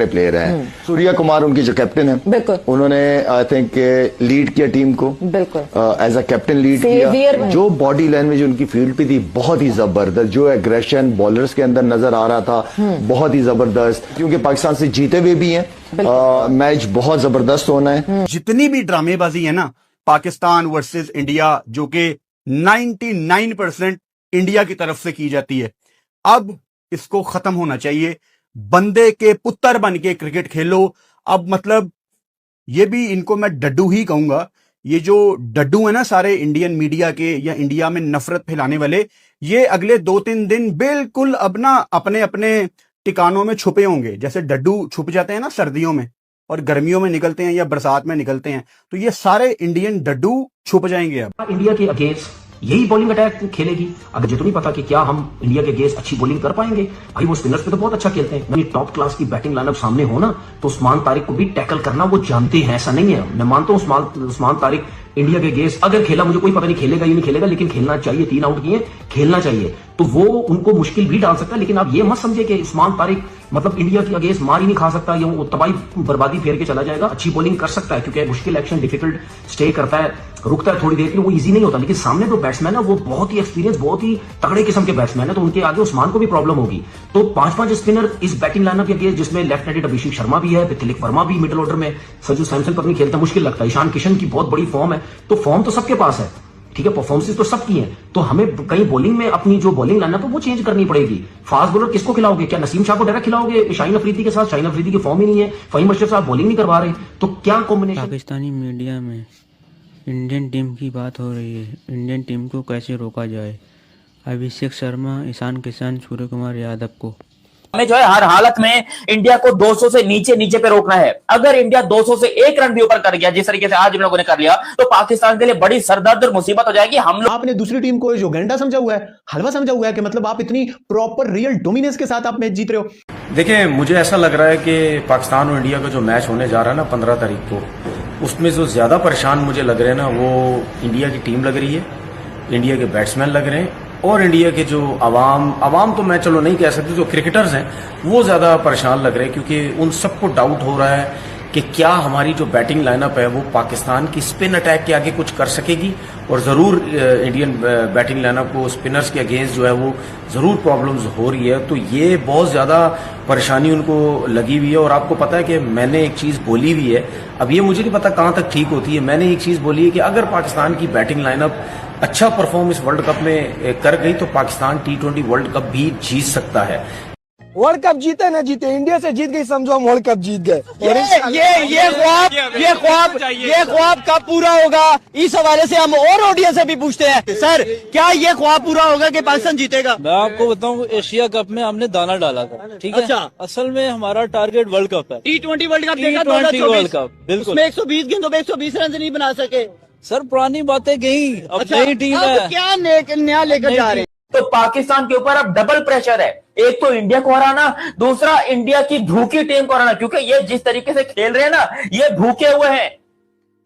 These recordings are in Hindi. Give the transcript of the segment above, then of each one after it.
प्लेयर है। सूर्या कुमार उनकी जो कैप्टन है, बिल्कुल उन्होंने आई थिंक लीड किया टीम को, बिल्कुल एज अ कैप्टन लीड किया। जो बॉडी लैंग्वेज उनकी फील्ड पे थी बहुत ही जबरदस्त, जो एग्रेशन बॉलर्स के अंदर नजर आ रहा था बहुत ही जबरदस्त, क्योंकि पाकिस्तान से जीते हुए भी हैं। मैच बहुत जबरदस्त होना है। जितनी भी ड्रामेबाजी है ना पाकिस्तान वर्सेस इंडिया, जो कि 99% इंडिया की तरफ से की जाती है, अब इसको खत्म होना चाहिए। बंदे के पुत्र बन के क्रिकेट खेलो। अब मतलब ये भी इनको मैं डड्डू ही कहूंगा। ये जो डड्डू है ना सारे इंडियन मीडिया के या इंडिया में नफरत फैलाने वाले, ये अगले 2-3 दिन बिल्कुल अब ना अपने अपने ठिकानों में छुपे होंगे। जैसे डड्डू छुप जाते हैं ना सर्दियों में और गर्मियों में निकलते हैं या बरसात में निकलते हैं, तो ये सारे इंडियन डड्डू छुप जाएंगे। अब इंडिया के अगेंस्ट यही बॉलिंग अटैक खेलेगी। अगर मुझे तो नहीं पता कि क्या हम इंडिया के अगेंस्ट अच्छी बॉलिंग कर पाएंगे। भाई वो स्पिनर्स पे तो बहुत अच्छा खेलते हैं। टॉप क्लास की बैटिंग लाइनअप सामने हो ना, तो उस्मान तारिक को भी टैकल करना वो जानते हैं, ऐसा नहीं है। मैं मानता हूं उस्मान तारिक इंडिया के अगेंस्ट अगर खेला, मुझे कोई पता नहीं खेलेगा या नहीं खेलेगा, लेकिन खेलना चाहिए। 3 आउट किए, खेलना चाहिए, तो वो उनको मुश्किल भी डाल सकता है। लेकिन आप ये मत समझे कि उस्मान तारिक मतलब इंडिया की अगेंस्ट मार ही नहीं खा सकता या वो तबाही बर्बादी फेर के चला जाएगा। अच्छी बॉलिंग कर सकता है, क्योंकि मुश्किल एक्शन डिफिकल्ट स्टे करता है, रुकता है थोड़ी देर के लिए, वो इजी नहीं होता। लेकिन सामने जो बैट्समैन है वो बहुत ही एक्सपीरियंस, बहुत ही तगड़े किस्म के बैट्समैन है, तो उनके आगे उस्मान को भी प्रॉब्लम होगी। तो 5-5 स्पिनर इस बैटिंग लाइनअप के अगेंस्ट, जिसमें लेफ्ट हैंडेड अभिषेक शर्मा भी है, तिलक वर्मा भी मिडिल ऑर्डर में, संजू सैमसन पर नहीं खेलता, मुश्किल लगता है। ईशान किशन की बहुत बड़ी फॉर्म है, तो फॉर्म तो सबके पास है, ठीक है, परफॉर्मेंस तो सबकी है। तो हमें कहीं बॉलिंग में अपनी जो बॉलिंग लाइनअप है वो चेंज करनी पड़ेगी। फास्ट बॉलर किसको खिलाओगे? क्या नसीम शाह को डायरेक्ट खिलाओगे शाहीन अफरीदी के साथ? शाहीन अफरीदी की फॉर्म ही नहीं है, फहीम अशरफ साहब बॉलिंग नहीं करवा रहे, तो क्या कॉम्बिनेशन। पाकिस्तानी मीडिया में इंडियन टीम की बात हो रही है, इंडियन टीम को कैसे रोका जाए? अभिषेक शर्मा, ईशान किशन, सूर्य कुमार यादव को हमें जो है हर हालत में इंडिया को 200 से नीचे पे रोकना है। अगर इंडिया 200 से 1 रन भी ऊपर कर गया, जिस तरीके से आज इन लोगों ने कर लिया, तो पाकिस्तान के लिए बड़ी सरदर्द और मुसीबत हो जाएगी। हम लोग आपने दूसरी टीम को जो गंडा समझा हुआ है, हलवा समझा हुआ है, कि मतलब आप इतनी प्रॉपर रियल डोमिनेंस के साथ आप मैच जीत रहे हो। देखिए, मुझे ऐसा लग रहा है कि पाकिस्तान और इंडिया का जो मैच होने जा रहा है ना 15 तारीख को, उसमें जो ज्यादा परेशान मुझे लग रहे हैं ना, वो इंडिया की टीम लग रही है, इंडिया के बैट्समैन लग रहे हैं, और इंडिया के जो अवाम तो मैं चलो नहीं कह सकती, जो क्रिकेटर्स हैं वो ज्यादा परेशान लग रहे हैं, क्योंकि उन सबको डाउट हो रहा है कि क्या हमारी जो बैटिंग लाइनअप है वो पाकिस्तान की स्पिन अटैक के आगे कुछ कर सकेगी। और जरूर इंडियन बैटिंग लाइनअप को स्पिनर्स के अगेंस्ट जो है वो जरूर प्रॉब्लम्स हो रही है, तो ये बहुत ज्यादा परेशानी उनको लगी हुई है। और आपको पता है कि मैंने एक चीज बोली हुई है, अब ये मुझे नहीं पता कहां तक ठीक होती है, मैंने एक चीज बोली है कि अगर पाकिस्तान की बैटिंग लाइनअप अच्छा परफॉर्म इस वर्ल्ड कप में कर गई तो पाकिस्तान T20 वर्ल्ड कप भी जीत सकता है। वर्ल्ड कप जीते ना जीते, इंडिया से जीत गई समझो हम वर्ल्ड कप जीत गए। ये ख्वाब कब पूरा होगा, इस हवाले से हम और ऑडियंस से भी पूछते हैं, सर क्या ये ख्वाब पूरा होगा कि पाकिस्तान जीतेगा? मैं आपको बताऊं, एशिया कप में हमने दाना डाला था, ठीक है। अच्छा, असल में हमारा टारगेट वर्ल्ड कप है। T20 वर्ल्ड कप देखा, T20 वर्ल्ड कप, बिल्कुल। उसमें 120 गेंदों पे 120 रन नहीं बना सके। सर पुरानी बातें गई, अब नई टीम है, क्या नया लेकर जा रहे हैं? तो पाकिस्तान के ऊपर अब डबल प्रेशर है। एक तो इंडिया को हराना, दूसरा इंडिया की भूखी टीम को हराना, क्योंकि ये जिस तरीके से खेल रहे हैं ना, ये भूखे हुए हैं,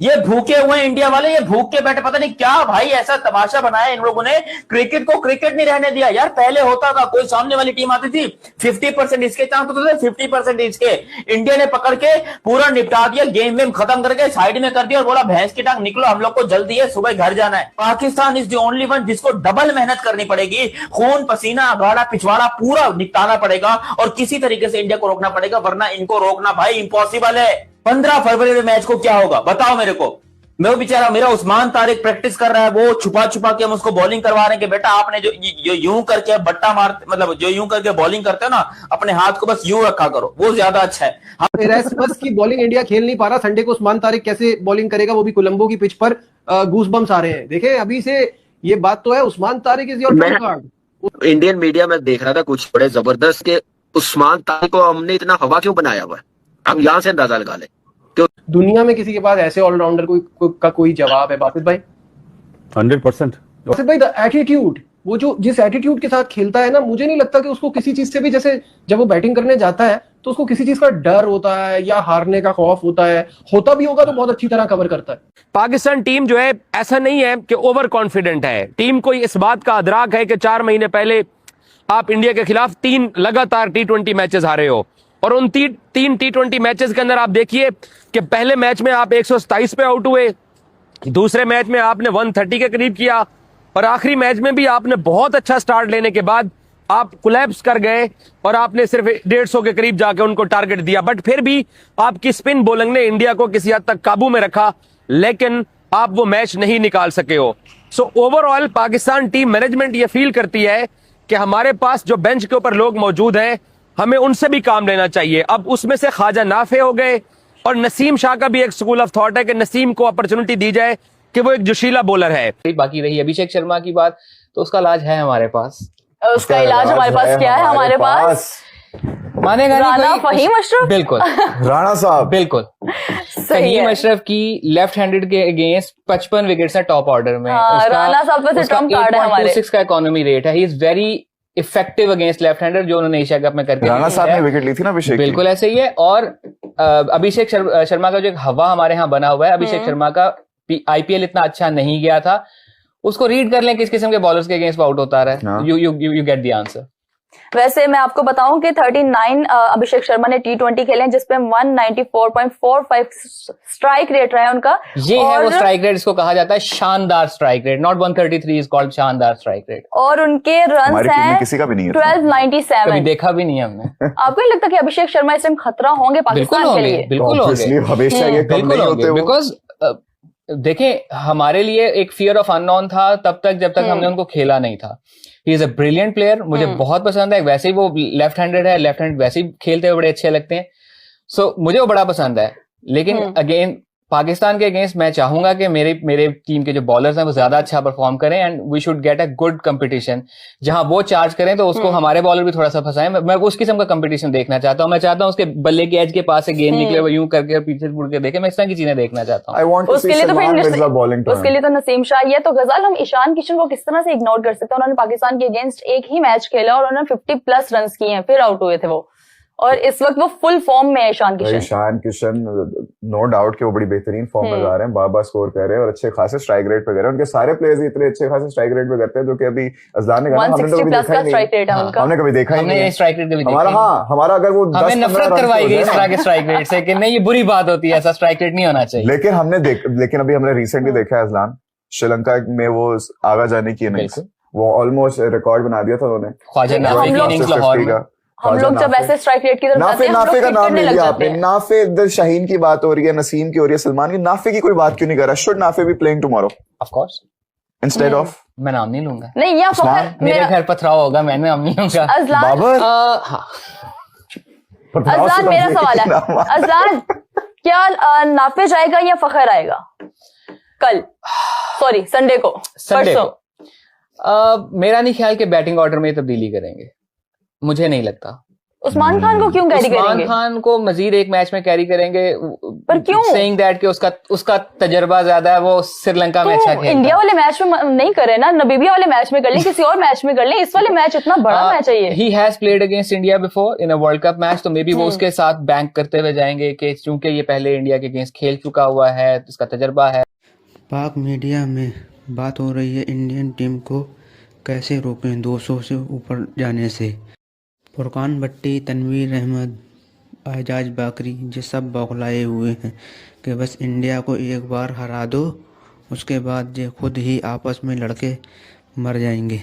ये भूखे हुए हैं इंडिया वाले, ये भूख के बैठे। पता नहीं क्या भाई ऐसा तमाशा बनाया इन लोगों ने, क्रिकेट को क्रिकेट नहीं रहने दिया यार। पहले होता था, कोई सामने वाली टीम आती थी, 50% इसके चांस होते थे, 50% इसके। इंडिया ने पकड़ के पूरा निपटा दिया, गेम वेम खत्म करके साइड में कर दिया और बोला भैंस की टांग निकलो, हम लोग को जल्दी है, सुबह घर जाना है। Pakistan is the only one जिसको डबल मेहनत करनी पड़ेगी, खून पसीना अगाड़ा पिछवाड़ा पूरा निपटाना पड़ेगा और किसी तरीके से इंडिया को रोकना पड़ेगा, वरना इनको रोकना भाई इम्पॉसिबल है। 15 फरवरी में मैच को क्या होगा बताओ मेरे को। मैं वो बेचारा, मेरा उस्मान तारिक प्रैक्टिस कर रहा है, वो छुपा के हम उसको बॉलिंग करवा रहे हैं कि बेटा आपने जो यूं करके बट्टा मार, मतलब जो यूं करके बॉलिंग करते हो ना, अपने हाथ को बस यूं रखा करो, वो ज्यादा अच्छा है। रेस्ट की बॉलिंग इंडिया खेल नहीं पा रहा, संडे को उस्मान तारिक कैसे बॉलिंग करेगा, वो भी कोलंबो की पिच पर। गूस बम्स आ रहे हैं। देखें अभी से ये बात तो है, Usman Tariq is your Trump card. Indian media में देख रहा था कुछ बड़े जबरदस्त के उस्मान तारिक को हमने इतना हवा क्यों बनाया हुआ है, हम यहाँ से अंदाजा लगा लें। दुनिया में किसी के पास ऐसे ऑलराउंडर कोई जवाब है बासित भाई? 100%। बासित भाई द एटीट्यूड, वो जो जिस एटीट्यूड के साथ खेलता है ना, मुझे नहीं लगता कि उसको किसी चीज से भी, जैसे जब वो बैटिंग करने जाता है तो उसको किसी चीज का डर होता है या हारने का खौफ होता है, होता भी होगा तो बहुत अच्छी तरह कवर करता है। पाकिस्तान टीम जो है ऐसा नहीं है कि ओवर कॉन्फिडेंट है, टीम को इस बात का अदराक है कि 4 महीने पहले आप इंडिया के खिलाफ 3 लगातार T20 मैचेस हारे हो, और उन तीन T20 मैचेस के अंदर आप देखिए कि पहले मैच में आप 127 पे आउट हुए, दूसरे मैच में आपने 130 के करीब किया, और आखिरी मैच में भी आपने बहुत अच्छा स्टार्ट लेने के बाद आप कोलैप्स कर गए और आपने सिर्फ 150 के करीब जाके उनको टारगेट दिया। बट फिर भी आपकी स्पिन बॉलिंग ने इंडिया को किसी हद तक काबू में रखा, लेकिन आप वो मैच नहीं निकाल सके हो। So overall Pakistan team management ये फील करती है कि हमारे पास जो बेंच के ऊपर लोग मौजूद हैं, हमें उनसे भी काम लेना चाहिए। अब उसमें से ख्वाजा नाफे हो गए, और नसीम शाह का भी एक स्कूल ऑफ थॉट है कि नसीम को अपॉर्चुनिटी दी जाए कि वो एक जोशीला बॉलर है। बाकी रही अभिषेक शर्मा की बात, तो उसका इलाज है हमारे पास। उसका इलाज हमारे पास क्या है? हमारे पास मानेगा राना फहीम अशरफ। बिल्कुल राणा साहब बिल्कुल फहीम अशरफ की लेफ्ट हैंडेड के अगेंस्ट 55 विकेट्स है टॉप ऑर्डर में। राणा साहब वैसे ट्रम्प कार्ड है हमारे। 8.26 का इकोनॉमी रेट है। He is very effective against left hander, जो उन्होंने एशिया कप में करके राणा साहब ने विकेट ली थी ना अभिषेक। बिल्कुल ऐसे ही है। और अभिषेक शर्मा का जो एक हवा हमारे यहाँ बना हुआ है, अभिषेक शर्मा का आईपीएल इतना अच्छा नहीं गया था, उसको रीड कर लें किस किस्म के बॉलर्स के अगेंस्ट आउट होता रहा है। You get the answer. वैसे मैं आपको बताऊं कि 39 अभिषेक शर्मा ने T20 खेले, जिसपे 194.45 स्ट्राइक रेट रहा है उनका। ये है वो स्ट्राइक रेट, इसको कहा जाता है शानदार strike rate. Not 133 is called शानदार स्ट्राइक रेट। और उनके रन हैं किसी का भी नहीं है 1297। कभी देखा भी नहीं है हमने। आपको नहीं लगता कि अभिषेक शर्मा इस टाइम खतरा होंगे पाकिस्तान के लिए? बिल्कुल होंगे, हमेशा ये कम नहीं होते हो। बिकॉज देखें, हमारे लिए एक फियर ऑफ अननोन था तब तक जब तक हमने उनको खेला नहीं था। He is a brilliant player, मुझे बहुत पसंद है। वैसे ही वो लेफ्ट हैंडेड है, लेफ्ट हैंड वैसे ही खेलते हुए बड़े अच्छे लगते हैं। सो मुझे वो बड़ा पसंद है। लेकिन अगेन पाकिस्तान के अगेंस्ट मैं चाहूंगा कि मेरे टीम के जो बॉलर्स हैं वो ज्यादा अच्छा परफॉर्म करें, and we should get a good competition. जहां वो चार्ज करें तो उसको हमारे बॉलर भी थोड़ा सा फंसाएं। मैं उस किस्म का कंपटीशन देखना चाहता हूं। मैं चाहता हूं उसके बल्ले के एज के पास से गेंद निकले, वो यूं करके पीछे मुड़ के देखे। मैं इस तरह की चीजें देखना चाहता हूं। उसके लिए तो नसीम शाह ही है। तो गजाल, हम ईशान किशन को किस तरह से इग्नोर कर सकते हैं? उन्होंने पाकिस्तान के अगेंस्ट एक ही मैच खेला और उन्होंने 50+ रन किए हैं, फिर आउट हुए थे वो, और इस वक्त वो फुल फॉर्म में है ईशान किशन। नो डाउट कि वो बड़ी बेहतरीन फॉर्म में जा रहे हैं, बार स्कोर कर रहे हैं और अच्छे खासे स्ट्राइक रेट पे कर रहे हैं। उनके सारे प्लेयर्स इतने अच्छे खासे स्ट्राइक रेट पे करते हैं, जो कि अभी अजलान ने कहा हमने तो कभी देखा ही नहीं। हमने कभी देखा ही नहीं स्ट्राइक रेट कभी हमारा। हाँ, हमारा अगर वो हमें नफरत करवाई गई इस तरह के स्ट्राइक रेट से कि नहीं, ये बुरी बात होती है, ऐसा स्ट्राइक रेट नहीं होना चाहिए। लेकिन अभी हमने रिसेंटली देखा है अजलान, श्रीलंका में वो आगा जाने की नहीं, वो ऑलमोस्ट रिकॉर्ड बना दिया था उन्होंने ख्वाजा नाफे की इनिंग्स लाहौर में। हम लोग जब ऐसे स्ट्राइक रेट की तरफ जाते हैं, नाफे का नाम ले लिया आपने। नाफे, इधर शाहीन की बात हो रही है, नसीम की हो रही है, सलमान की। नाफे की कोई बात क्यों नहीं कर रहा? Should Nafe be playing tomorrow of course instead of? मैं नाम नहीं लूंगा। नहीं, या फखर मेरे घर पथराव होगा, मैं नाम नहीं लूंगा। बाबर, अजलान, मेरा सवाल है अजलान, क्या नाफे जाएगा या फखर आएगा कल? सॉरी, संडे को, परसों। मेरा नहीं ख्याल कि बैटिंग ऑर्डर में तब्दीली करेंगे, मुझे नहीं लगता। उस्मान खान को क्यों कैरी करेंगे? उस्मान खान को मजीद एक मैच में कैरी करेंगे, पर क्यों? सेइंग दैट कि उसका तजर्बा ज्यादा है, वो श्रीलंका में अच्छा खेलता है। इंडिया वाले मैच में नहीं करे ना, नबीबिया वाले मैच में कर ले, किसी और मैच में कर ले। इस वाले मैच इतना बड़ा मैच है ये। He has played against India before in a world cup match, तो मे बी वो उसके साथ बैंक करते हुए जाएंगे कि चूंकि ये पहले इंडिया के अगेंस्ट खेल चुका हुआ है, इसका तजर्बा है। पाक मीडिया में बात हो रही है इंडियन टीम को कैसे रोकें 200 से ऊपर जाने से। फुरकान भट्टी, तनवीर अहमद, एजाज बाकरी ये सब बौखलाए हुए हैं कि बस इंडिया को एक बार हरा दो, उसके बाद ये खुद ही आपस में लड़के मर जाएंगे।